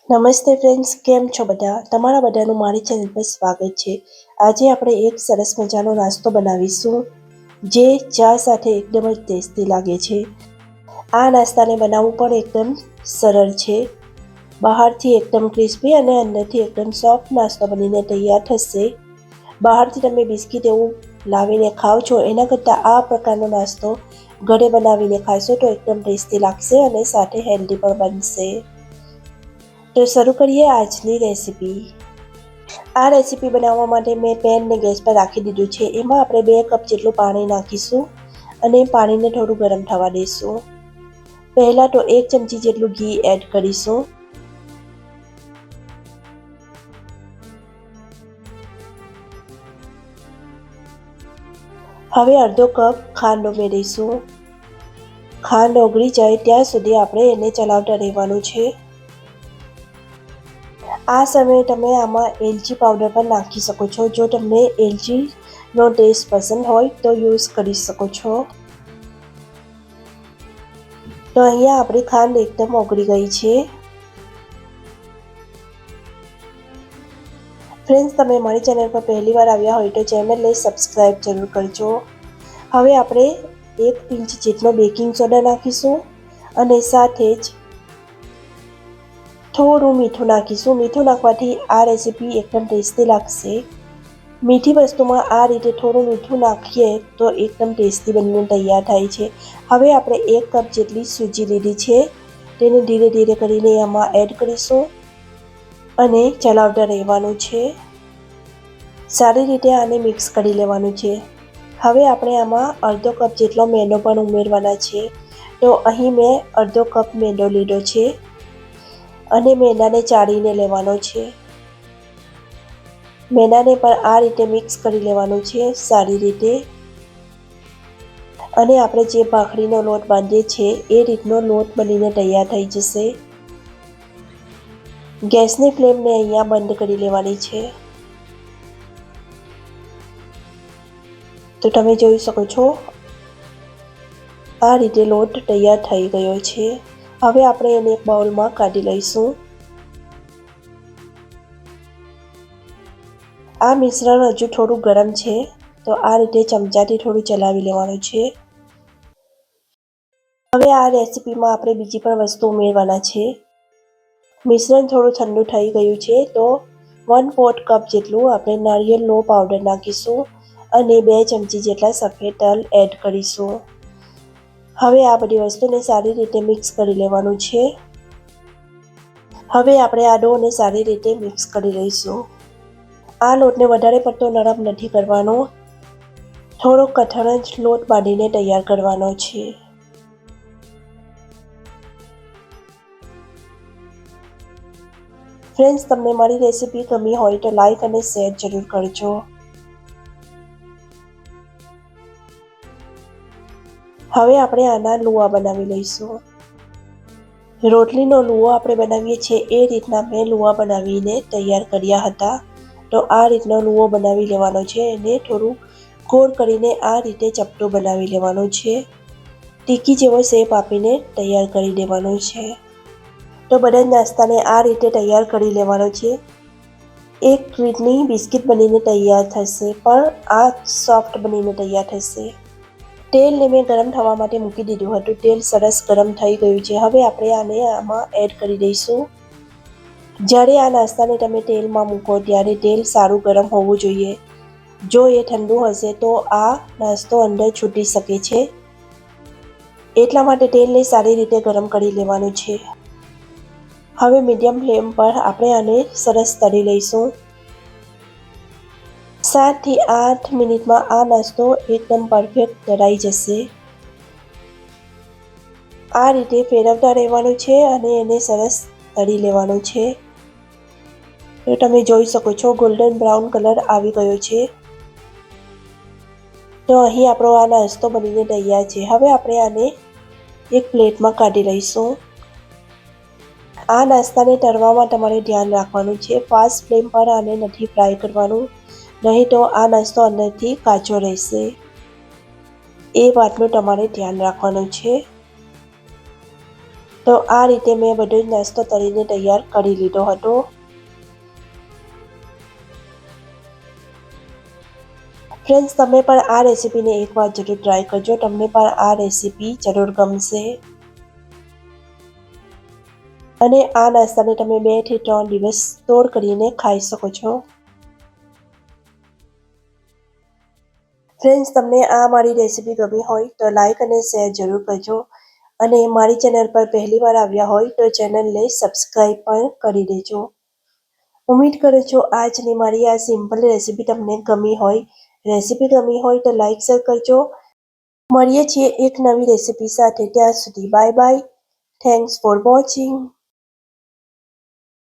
નમસ્તે ફ્રેન્ડ્સ, કેમ છો બધા? તમારા બધાનું મારી ચેનલ પર સ્વાગત છે. આજે આપણે એક સરસ મજાનો નાસ્તો બનાવીશું જે ચા સાથે એકદમ જ ટેસ્ટી લાગે છે. આ નાસ્તાને બનાવવું પણ એકદમ સરળ છે. બહારથી એકદમ ક્રિસ્પી અને અંદરથી એકદમ સોફ્ટ નાસ્તો બનીને તૈયાર થશે. બહારથી તમે બિસ્કિટ એવું લાવીને ખાઓ છો એના કરતાં આ પ્રકારનો નાસ્તો ઘરે બનાવીને ખાશો તો એકદમ ટેસ્ટી લાગશે અને સાથે હેલ્ધી પણ બનશે. તો શરૂ કરીએ આજની રેસીપી. આ રેસીપી બનાવવા માટે મેં પેનને ગેસ પર રાખી દીધું છે. એમાં આપણે 2 કપ જેટલું પાણી નાખીશું અને પાણીને થોડું ગરમ થવા દઈશું. પહેલાં તો 1 ચમચી જેટલું ઘી એડ કરીશું. હવે અડધો કપ ખાંડ ઉમેરીશું. ખાંડ ઓગળી જાય ત્યાં સુધી આપણે એને ચલાવતા રહેવાનું છે. આ સમયે તમે આમાં એલચી પાવડર પણ નાખી શકો છો. જો તમને એલચીનો ટેસ્ટ પસંદ હોય તો યુઝ કરી શકો છો. તો અહીંયા આપણી ખાંડ એકદમ ઓગળી ગઈ છે. ફ્રેન્ડ્સ, તમે મારી ચેનલ પર પહેલી વાર આવ્યા હોય તો ચેનલને સબસ્ક્રાઈબ જરૂર કરજો. હવે આપણે 1 પિંચ જેટલો બેકિંગ સોડા નાખીશું અને સાથે જ થોડું મીઠું નાખીશું. મીઠું નાખવાથી આ રેસીપી એકદમ ટેસ્ટી લાગશે. મીઠી વસ્તુમાં આ રીતે થોડું મીઠું નાખીએ તો એકદમ ટેસ્ટી બનીને તૈયાર થાય છે. હવે આપણે 1 કપ જેટલી સૂજી લીધી છે. તેને ધીરે ધીરે કરીને આમાં એડ કરીશું અને ચલાવતા રહેવાનું છે. સારી રીતે આને મિક્સ કરી લેવાનું છે. હવે આપણે આમાં અડધો કપ જેટલો મેંદો પણ ઉમેરવાના છે. તો અહીં મેં અડધો કપ મેંદો લીધો છે અને મેંદાને ચાળીને લેવાનો છે. મેંદાને પણ આ રીતે મિક્સ કરી લેવાનું છે સારી રીતે. અને આપણે જે ભાખરીનો લોટ બાંધીએ છીએ એ રીતનો લોટ બનીને તૈયાર થઈ જશે. ગેસની ફ્લેમને અહીંયા બંધ કરી લેવાની છે. તો તમે જોઈ શકો છો આ રીતે લોટ તૈયાર થઈ ગયો છે. હવે આપણે એને એક બાઉલમાં કાઢી લઈશું. આ મિશ્રણ હજુ થોડું ગરમ છે તો આ રીતે ચમચાથી થોડું ચલાવી લેવાનું છે. હવે આ રેસીપીમાં આપણે બીજી પણ વસ્તુ ઉમેરવાના છે. મિશ્રણ થોડું ઠંડુ થઈ ગયું છે તો 1/4 કપ જેટલું આપણે નારિયેળનો પાવડર નાખીશું અને 2 ચમચી જેટલા સફેદ તલ એડ કરીશું. હવે આ બધી વસ્તુને સારી રીતે મિક્સ કરી લેવાનું છે. હવે આપણે આ ડોને સારી રીતે મિક્સ કરી લઈશું. આ લોટને વધારે પડતો નરમ નથી કરવાનો, થોડો કઠણ જ લોટ બાંધીને તૈયાર કરવાનો છે. ફ્રેન્ડ્સ, તમને મારી રેસીપી ગમી હોય તો લાઈક અને શેર જરૂર કરજો. હવે આપણે આના લુવા બનાવી લઈશું. રોટલીનો લુવો આપણે બનાવીએ છીએ એ રીતના મેં લુવા બનાવીને તૈયાર કર્યા હતા. તો આ રીતનો લુવો બનાવી લેવાનો છે. એને થોડું ગોળ કરીને આ રીતે ચપટું બનાવી લેવાનો છે. ટીકી જેવો શેપ આપીને તૈયાર કરી દેવાનો છે. તો બધા જ નાસ્તાને આ રીતે તૈયાર કરી લેવાનો છે. એક રીતની બિસ્કિટ બનીને તૈયાર થશે પણ આ સોફ્ટ બનીને તૈયાર થશે. તેલને મેં ગરમ થવા માટે મૂકી દીધું હતું. તેલ સરસ ગરમ થઈ ગયું છે. હવે આપણે આને આમાં એડ કરી દઈશું. જ્યારે આ નાસ્તાને તમે તેલમાં મૂકો ત્યારે તેલ સારું ગરમ હોવું જોઈએ. જો એ ઠંડુ હશે તો આ નાસ્તો અંદર છૂટી શકે છે. એટલા માટે તેલને સારી રીતે ગરમ કરી લેવાનું છે. હવે મીડિયમ ફ્લેમ પર આપણે આને સરસ તળી લઈશું. 7 થી 8 મિનિટમાં આ નાસ્તો એકદમ પરફેક્ટ તળાઈ જશે. આ રીતે ફેરવતા રહેવાનું છે અને એને સરસ તળી લેવાનું છે. તો તમે જોઈ શકો છો ગોલ્ડન બ્રાઉન કલર આવી ગયો છે. તો અહીં આપણો આ નાસ્તો બનીને તૈયાર છે. હવે આપણે આને એક પ્લેટમાં કાઢી લઈશું. આ નાસ્તાને તળવામાં તમારે ધ્યાન રાખવાનું છે. ફાસ્ટ ફ્લેમ પર આને નથી ફ્રાય કરવાનું, નહીં તો આ નાસ્તો અંદરથી કાચો રહેશે. એ વાતનું તમારે ધ્યાન રાખવાનું છે. તો તો આ રીતે મેં બધો જ નાસ્તો તળીને તૈયાર કરી લીધો હતો. ફ્રેન્ડ્સ, તમે પણ આ રેસીપીને એકવાર જરૂર ટ્રાય કરજો. તમને પણ આ રેસીપી જરૂર ગમશે અને આ નાસ્તાને તમે 2 થી 3 દિવસ સ્ટોર કરીને ખાઈ શકો છો. ફ્રેન્ડ્સ, તમને આ મારી રેસીપી ગમી હોય તો લાઈક અને શેર જરૂર કરજો અને મારી ચેનલ પર પહેલીવાર આવ્યા હોય તો ચેનલને સબસ્ક્રાઈબ પણ કરી દેજો. ઉમ્મીદ કરું છું આજની મારી આ સિમ્પલ રેસીપી તમને ગમી હોય. રેસીપી ગમી હોય તો લાઈક શેર કરજો. મળીએ છીએ એક નવી રેસીપી સાથે. ત્યાં સુધી bye bye. Thanks for watching.